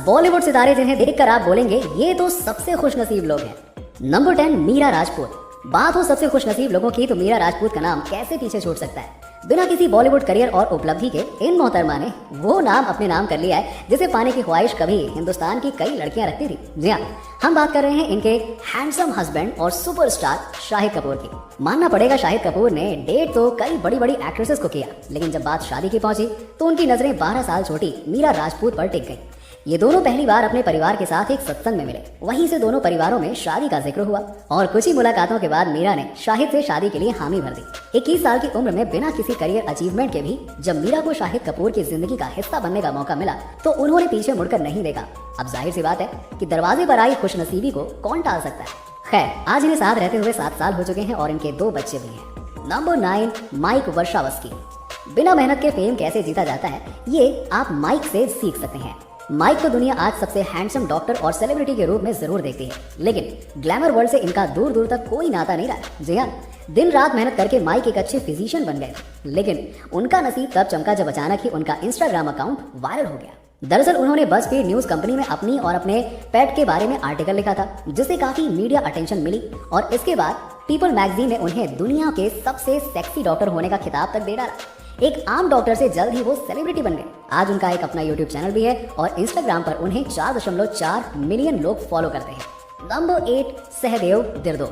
बॉलीवुड सितारे जिन्हें देखकर आप बोलेंगे ये तो सबसे खुशनसीब लोग हैं। नंबर 10 मीरा राजपूत। बात हो सबसे खुशनसीब लोगों की तो मीरा राजपूत का नाम कैसे पीछे छूट सकता है। बिना किसी बॉलीवुड करियर और उपलब्धि के इन मोहतरमा ने वो नाम अपने नाम कर लिया है जिसे पाने की ख्वाहिश कभी हिंदुस्तान की कई लड़कियां रखती थी। जी हाँ, हम बात कर रहे हैं इनके हैंडसम हस्बैंड और सुपरस्टार शाहिद कपूर की। मानना पड़ेगा शाहिद कपूर ने डेट तो कई बड़ी बड़ी एक्ट्रेसेस को किया, लेकिन जब बात शादी की पहुंची तो उनकी नजरें 12 साल छोटी मीरा राजपूत पर टिक गईं। ये दोनों पहली बार अपने परिवार के साथ एक सत्संग में मिले, वहीं से दोनों परिवारों में शादी का जिक्र हुआ और कुछ ही मुलाकातों के बाद मीरा ने शाहिद से शादी के लिए हामी भर दी। 21 साल की उम्र में बिना किसी करियर अचीवमेंट के भी जब मीरा को शाहिद कपूर की जिंदगी का हिस्सा बनने का मौका मिला तो उन्होंने पीछे मुड़कर नहीं देखा। अब जाहिर सी बात है कि दरवाजे पर आई खुशनसीबी को कौन टाल सकता है। खैर, आज इन्हें साथ रहते हुए 7 साल हो चुके हैं और इनके 2 बच्चे भी हैं। Number 9 Mike Warshawski. बिना मेहनत के फेम कैसे जीता जाता है ये आप माइक से सीख सकते हैं। माइक को दुनिया आज सबसे हैंडसम डॉक्टर और सेलिब्रिटी के रूप में जरूर देखती है, लेकिन ग्लैमर वर्ल्ड से इनका दूर दूर तक कोई नाता नहीं रहा। जी हाँ, दिन रात मेहनत करके माइक एक अच्छे फिजिशियन बन गए, लेकिन उनका नसीब तब चमका जब अचानक ही उनका इंस्टाग्राम अकाउंट वायरल हो गया। दरअसल उन्होंने बज़फीड न्यूज कंपनी में अपनी और अपने पेट के बारे में आर्टिकल लिखा था, जिससे काफी मीडिया अटेंशन मिली और इसके बाद पीपल मैगजीन ने उन्हें दुनिया के सबसे सेक्सी डॉक्टर होने का खिताब तक दे डाला। एक आम डॉक्टर से जल्द ही वो सेलिब्रिटी बन गए। आज उनका एक अपना यूट्यूब चैनल भी है और इंस्टाग्राम पर उन्हें 4.4 मिलियन लोग फॉलो करते हैं। नंबर 8 सहदेव दिरदो।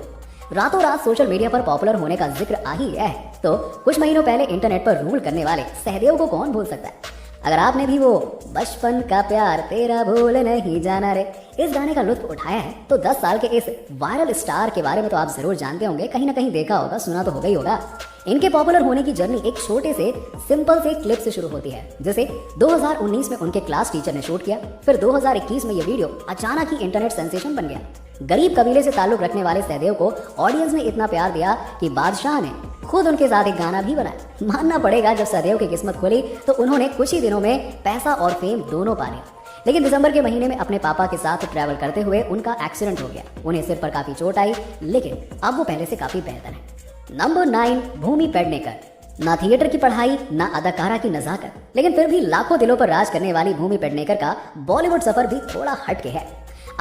रातों रात सोशल मीडिया पर पॉपुलर होने का जिक्र आ ही है तो कुछ महीनों पहले इंटरनेट पर रूल करने वाले सहदेव को कौन भूल सकता है। अगर आपने भी वो बचपन का प्यार तेरा भूल नहीं जाना रे इस गाने का लुत्फ उठाया है तो 10 साल के इस वायरल स्टार के बारे में तो आप जरूर जानते होंगे, कहीं ना कहीं देखा होगा, सुना तो होगा ही होगा। इनके पॉपुलर होने की जर्नी एक छोटे से सिंपल से क्लिप से शुरू होती है, जिसे 2019 में उनके क्लास टीचर ने शूट किया। फिर 2021 में ये वीडियो अचानक ही इंटरनेट सेंसेशन बन गया। गरीब कबीले से ताल्लुक रखने वाले सहदेव को ऑडियंस ने इतना प्यार दिया कि बादशाह ने खुद उनके साथ एक गाना भी बनाया। मानना पड़ेगा जब सहदेव की किस्मत खुली तो उन्होंने कुछ ही दिनों में पैसा और फेम दोनों पा लिया। लेकिन दिसंबर के महीने में अपने पापा के साथ ट्रैवल करते हुए उनका एक्सीडेंट हो गया। उन्हें सिर पर काफी चोट आई, लेकिन अब वो पहले से काफी बेहतर है। नंबर 9 भूमि पेडनेकर। ना थिएटर की पढ़ाई ना अदाकारा की नजाकत, लेकिन फिर भी लाखों दिलों पर राज करने वाली भूमि पेडनेकर का बॉलीवुड सफर भी थोड़ा हटके है।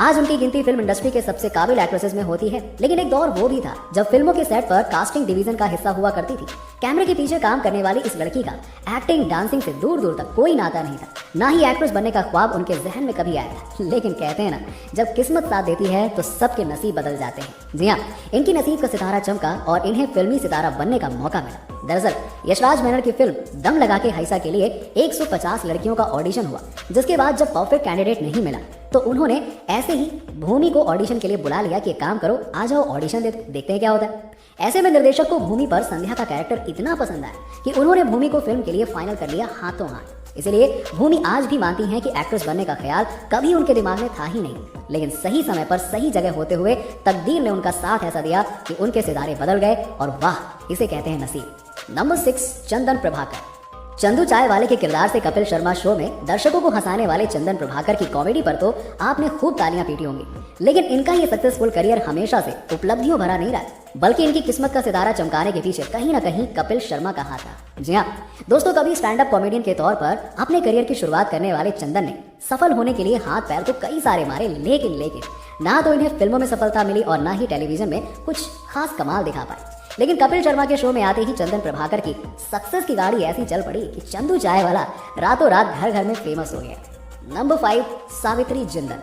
आज उनकी गिनती फिल्म इंडस्ट्री के सबसे काबिल एक्ट्रेसेस में होती है, लेकिन एक दौर वो भी था जब फिल्मों के सेट पर कास्टिंग डिवीजन का हिस्सा हुआ करती थी। कैमरे के पीछे काम करने वाली इस लड़की का एक्टिंग डांसिंग से दूर दूर तक कोई नाता नहीं था, ना ही एक्ट्रेस बनने का ख्वाब उनके जहन में कभी आया था। लेकिन कहते हैं ना, जब किस्मत साथ देती है तो सबके नसीब बदल जाते हैं। जी हाँ, इनकी नसीब का सितारा चमका और इन्हें फिल्मी सितारा बनने का मौका मिला। दरअसल यशराज मेनन की फिल्म दम लगा के हाइसा के लिए 150 लड़कियों का ऑडिशन हुआ, जिसके बाद जब परफेक्ट कैंडिडेट नहीं मिला तो उन्होंने ऐसे ही भूमि को ऑडिशन के लिए बुला लिया कि काम करो, आ जाओ ऑडिशन देखते हैं क्या होता है। ऐसे में निर्देशक को भूमि पर संध्या का कैरेक्टर इतना पसंद आया कि उन्होंने भूमि को फिल्म के लिए फाइनल कर लिया हाथों हाथ। इसलिए भूमि आज भी मानती हैं कि एक्ट्रेस बनने का ख्याल कभी उनके दिमाग में था ही नहीं, लेकिन सही समय पर सही जगह होते हुए तकदीर ने उनका साथ ऐसा दिया कि उनके सितारे बदल गए और वाह, इसे कहते हैं नसीब। नंबर 6 चंदन प्रभाकर। चंदू चाय वाले के किरदार से कपिल शर्मा शो में दर्शकों को हंसाने वाले चंदन प्रभाकर की कॉमेडी पर तो आपने खूब तालियां पीटी होंगी, लेकिन इनका ये सक्सेसफुल करियर हमेशा से उपलब्धियों भरा नहीं रहा, बल्कि इनकी किस्मत का सितारा चमकाने के पीछे कहीं ना कहीं कपिल शर्मा का हाथ था। जी हाँ दोस्तों, कभी स्टैंड अप कॉमेडियन के तौर पर अपने करियर की शुरुआत करने वाले चंदन ने सफल होने के लिए हाथ पैर तो कई सारे मारे, लेकिन ना तो इन्हें फिल्मों में सफलता मिली और ना ही टेलीविजन में कुछ खास कमाल दिखा पाए। लेकिन कपिल शर्मा के शो में आते ही चंदन प्रभाकर की सक्सेस की गाड़ी ऐसी चल पड़ी कि चंदू चाय वाला रातों रात घर घर में फेमस हो गया। नंबर 5 सावित्री जिंदल।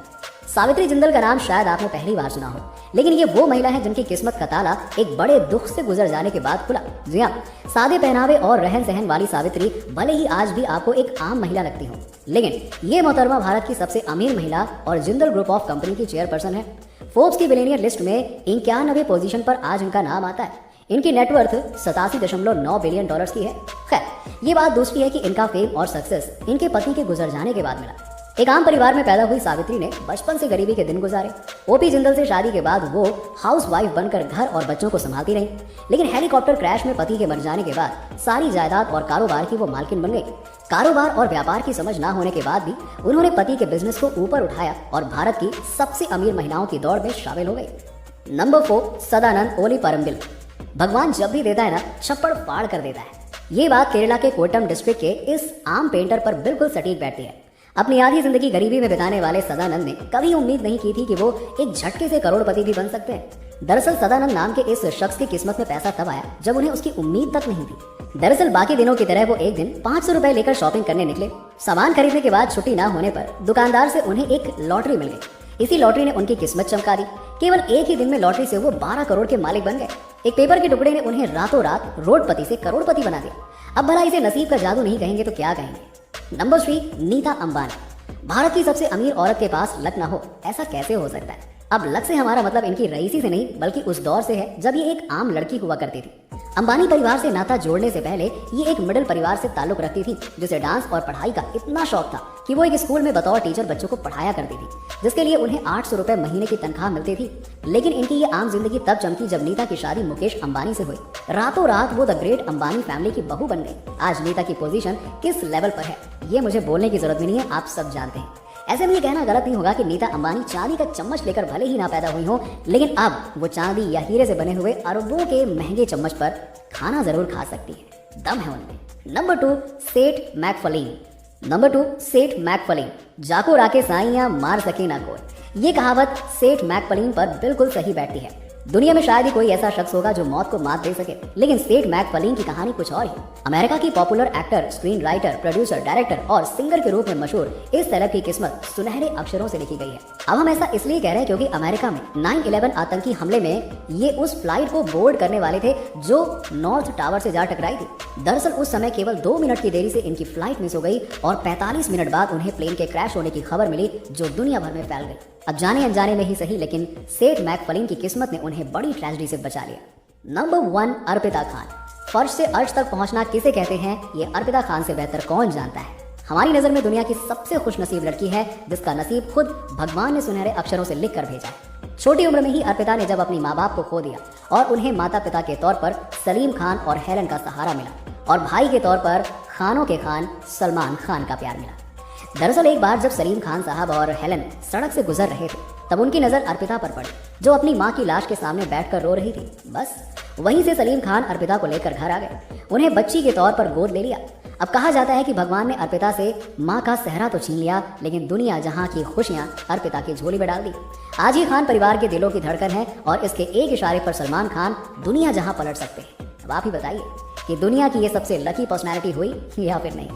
सावित्री जिंदल का नाम शायद आपने पहली बार सुना हो, लेकिन ये वो महिला है जिनकी किस्मत का ताला एक बड़े दुख से गुजर जाने के बाद खुला। जी हाँ, सादे पहनावे और रहन सहन वाली सावित्री भले ही आज भी आपको एक आम महिला लगती हो, लेकिन ये मोहतरमा भारत की सबसे अमीर महिला और जिंदल ग्रुप ऑफ कंपनी की चेयरपर्सन है। फोर्ब्स की बिलियनियर लिस्ट में 91वें पोजीशन पर आज उनका नाम आता है। इनकी नेटवर्थ 87.9 बिलियन डॉलर्स की है। खैर, ये बात दूसरी है कि इनका फेम और सक्सेस इनके पति के गुजर जाने के बाद मिला। एक आम परिवार में पैदा हुई सावित्री ने बचपन से गरीबी के दिन गुजारे। ओपी जिंदल से शादी के बाद वो हाउस वाइफ बनकर घर और बच्चों को संभालती रही, लेकिन हेलीकॉप्टर क्रैश में पति के मर जाने के बाद सारी जायदाद और कारोबार की वो मालकिन बन गई। कारोबार और व्यापार की समझ ना होने के बाद भी उन्होंने पति के बिजनेस को ऊपर उठाया और भारत की सबसे अमीर महिलाओं की दौड़ में शामिल हो गई। नंबर 4 सदानंद ओली परम्बिल। भगवान जब भी देता है ना, छप्पड़ फाड़ कर देता है। ये बात केरला के कोट्टम डिस्ट्रिक्ट के इस आम पेंटर पर बिल्कुल सटीक बैठती है। अपनी आधी जिंदगी गरीबी में बिताने वाले सदानंद ने कभी उम्मीद नहीं की थी कि वो एक झटके से करोड़पति भी बन सकते हैं। दरअसल सदानंद नाम के इस शख्स की किस्मत में पैसा तब आया जब उन्हें उसकी उम्मीद तक नहीं थी। दरअसल बाकी दिनों की तरह वो एक दिन 500 रुपए लेकर शॉपिंग करने निकले। सामान खरीदने के बाद छुट्टी ना होने पर दुकानदार से उन्हें एक लॉटरी मिल गई। इसी लॉटरी ने उनकी किस्मत चमका दी। केवल एक ही दिन में लॉटरी से वो 12 करोड़ के मालिक बन गए। एक पेपर के टुकड़े ने उन्हें रातों रात रोडपति से करोड़पति बना दिया। अब भला इसे नसीब का जादू नहीं कहेंगे तो क्या कहेंगे। नंबर 3, नीता अंबानी। भारत की सबसे अमीर औरत के पास लक ना हो, ऐसा कैसे हो सकता है। अब लक से हमारा मतलब इनकी रईसी से नहीं बल्कि उस दौर से है जब ये एक आम लड़की हुआ करती थी। अंबानी परिवार से नाता जोड़ने से पहले ये एक मिडिल परिवार से ताल्लुक रखती थी जिसे डांस और पढ़ाई का इतना शौक था कि वो एक स्कूल में बतौर टीचर बच्चों को पढ़ाया करती थी, जिसके लिए उन्हें 800 रुपए महीने की तनख्वाह मिलती थी। लेकिन इनकी ये आम जिंदगी तब चमकी जब नीता की शादी मुकेश अंबानी से हुई। रातों रात वो द ग्रेट अंबानी फैमिली की बहू बन गई। आज नीता की पोजीशन किस लेवल पर है ये मुझे बोलने की जरूरत भी नहीं है, आप सब जानते हैं। ऐसे में ये कहना गलत नहीं होगा कि नीता अंबानी चांदी का चम्मच लेकर भले ही ना पैदा हुई हो, लेकिन अब वो चांदी या हीरे से बने हुए अरबों के महंगे चम्मच पर खाना जरूर खा सकती है। दम है उनमें। नंबर 2, सेठ मैकफलीन। जाको राके साइयां मार सके ना कोई। ये कहावत सेठ मैकफलीन पर बिल्कुल सही बैठती है। दुनिया में शायद ही कोई ऐसा शख्स होगा जो मौत को मात दे सके, लेकिन सेठ मैकफलीन की कहानी कुछ और है। अमेरिका की popular actor, screen writer, producer, director और सिंगर के रूप में मशहूर इस सेलेब की किस्मत सुनहरे अक्षरों से लिखी गई है। अब हम ऐसा इसलिए कह रहे हैं क्योंकि अमेरिका में 9/11 आतंकी हमले में ये उस फ्लाइट को बोर्ड करने वाले थे जो नॉर्थ टावर से जा टकराई थी। दरअसल उस समय केवल 2 मिनट की देरी से इनकी फ्लाइट मिस हो गई और 45 मिनट बाद उन्हें प्लेन के क्रैश होने की खबर मिली जो दुनिया भर में फैल गई। अब जाने अनजाने में ही सही, लेकिन सेठ मैकफलीन की किस्मत ने उन्हें बड़ी ट्रेजेडी से बचा लिया। नंबर 1, अर्पिता खान। फर्श से अर्श तक पहुंचना किसे कहते हैं ये अर्पिता खान से बेहतर कौन जानता है। हमारी नजर में दुनिया की सबसे खुशनसीब लड़की है जिसका नसीब खुद भगवान ने सुनहरे अक्षरों से लिख कर भेजा है। छोटी उम्र में ही अर्पिता ने जब अपनी माँ बाप को खो दिया और उन्हें माता पिता के तौर पर सलीम खान और हेलन का सहारा मिला और भाई के तौर पर खानों के खान सलमान खान का प्यार मिला। दरअसल एक बार जब सलीम खान साहब और हेलन सड़क से गुजर रहे थे तब उनकी नजर अर्पिता पर पड़ी जो अपनी माँ की लाश के सामने बैठकर रो रही थी। बस वहीं से सलीम खान अर्पिता को लेकर घर आ गए, उन्हें बच्ची के तौर पर गोद ले लिया। अब कहा जाता है कि भगवान ने अर्पिता से माँ का सेहरा तो छीन लिया, लेकिन दुनिया जहाँ की खुशियाँ अर्पिता की झोली में डाल दी। आज ये खान परिवार के दिलों की धड़कन है और इसके एक इशारे पर सलमान खान दुनिया जहाँ पलट सकते हैं। अब आप ही बताइए कि दुनिया की ये सबसे लकी पर्सनैलिटी हुई या फिर नहीं।